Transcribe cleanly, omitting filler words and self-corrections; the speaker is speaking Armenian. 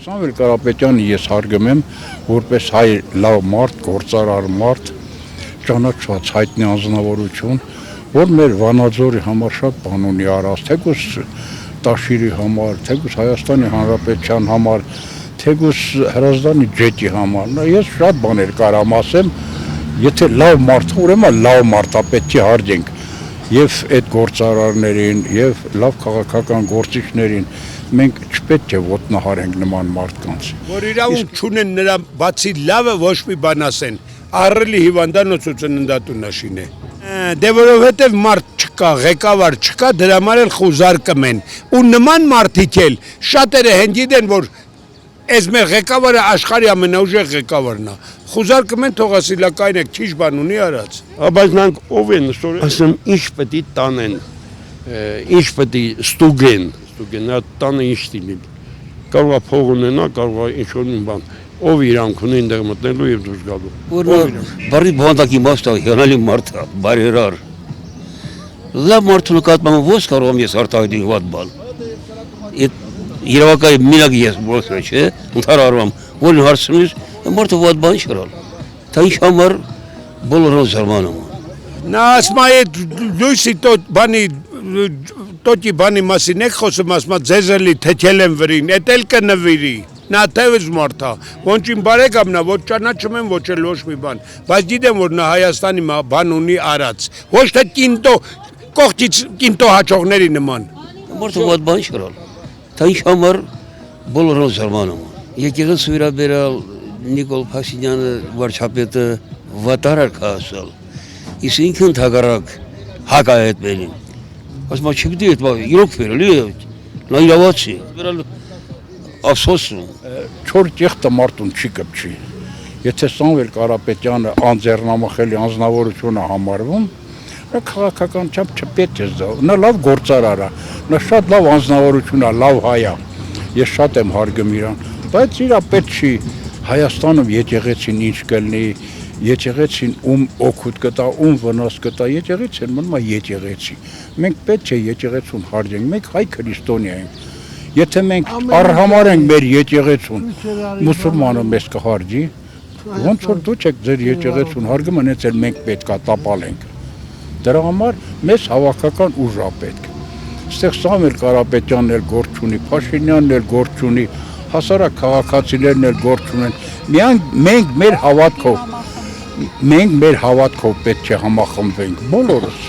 Սամվել Կարապետյանը ես հարգում եմ որպես հայ լավ մարդ, գործարար մարդ, ճանաչված հայտնի անձնավորություն, որ մեր Վանաձորի համար շատ բան ունի արած, թեկուզ Տաշիրի համար, թեկուզ Հայաստանի Հանրապետության համար, թեկուզ Հրազդանի ջետի համար։ Ես շատ բաներ կարամ ասեմ, եթե լավ մարդ, ուրեմն լավ մարդա պետք է հարգենք եւ այդ գործարարներին եւ լավ քաղաքական գործիչներին մենք չպետք է ոտնահարենք նման մարդկանց։ Որ իրավունք չունեն նրա բացի լավը ոչ մի բան ասեն, առելի հիվանդանոց ու ծննդատուն աշին է։ Դե որովհետև մարդ չկա, ղեկավար չկա, դրա համար էլ խուզարկում են։ Ու նման մարդիկ էլ շատերը հեն գիտեն, որ այս մեր ղեկավարը աշխարհի ամենաուժեղ ղեկավարն է։ Խուզարկում են թողասիլակային եք, ճիշտ բան ունի արած։ Բայց նրանք ով են ստորեն, ասեմ, ինչ պետք է տանեն, ինչ պետք է ստուգեն, նա տանը ինչ դինի։ Կարող է փող ունենա, կարող է ինչ-որ մի բան, ով իրանք ունի այնտեղ մտնելու եւ դուրս գալու։ Բարի բանդակի մաստ է, հիանալի մարդ է, բարերար։ Լավ մարդու նկատմամբ ո՞ս կարող եմ ես արտահայտել վատ բան։ Իրավակայի մինակ ես ոչ չէ, ընդհանրում որ հարցնես մարդը վատ բան չկրալ։ Դա ինչ համար բոլորը զարմանում։ Նա ասում է լույսի տոտի բանի մասին եք խոսում, ասում է ձեզելի թեթել են վրին, էդ էլ կնվիրի։ Նա թևս մարդ է, ոնչ իմ բարեկամն է, ոչ ճանաչում եմ, ոչ էլ ոչ մի բան, բայց գիտեմ, որ նա Հայաստանի բան ունի արած, ոչ թե կողքից կինտո հաճողների նման։ Մարդը վատ բան չկրալ։ Դա ինչ համար բոլորը զարմանում։ Եկեղեցու վերաբերալ Նիկոլ Փաշինյանը վարչապետը վատարար կասալ։ Իսկ ինքն թագարակ հակա այդ բերին։ Ասում եմ չգիտի այդ բանը իրոք վերելի է։ Նա իրավացի։ Վերալ ափսոսում։ Չոր ճեղտը մարդուն չի կպչի։ Եթե Սամվել Կարապետյանը անձեռնամխելի անձնավորություն է համարվում, նա քաղաքականությամբ չպետք է զա։ Նա լավ գործարար է, նա շատ լավ անձնավորություն է, լավ հայ է։ Ես շատ եմ հարգում իրան, բայց իրա պետք չի Հայաստանում եկեղեցին ինչ կլինի, եկեղեցին ում օգուտ կտա, ում վնաս կտա, եկեղեցին մնում է եկեղեցի։ Մենք պետք է եկեղեցուն հարգենք, մենք հայ քրիստոնյա ենք։ Եթե մենք արհամարենք մեր եկեղեցուն, մուսուլմանը մեզ կհարգի, ոնց որ դուք եք ձեր եկեղեցուն հարգում, այնպես էլ մենք պետք է տապալենք։ Դրա համար մեզ հավաքական ուժ է պետք։ Այստեղ Սամվել Կարապետյանն էլ գործ ունի, Փաշինյանն էլ գործ ունի, հասարակ քաղաքացիներն էլ գործ ունեն։ Մենք մեր հավատքով պետք է համախմբվենք բոլորս։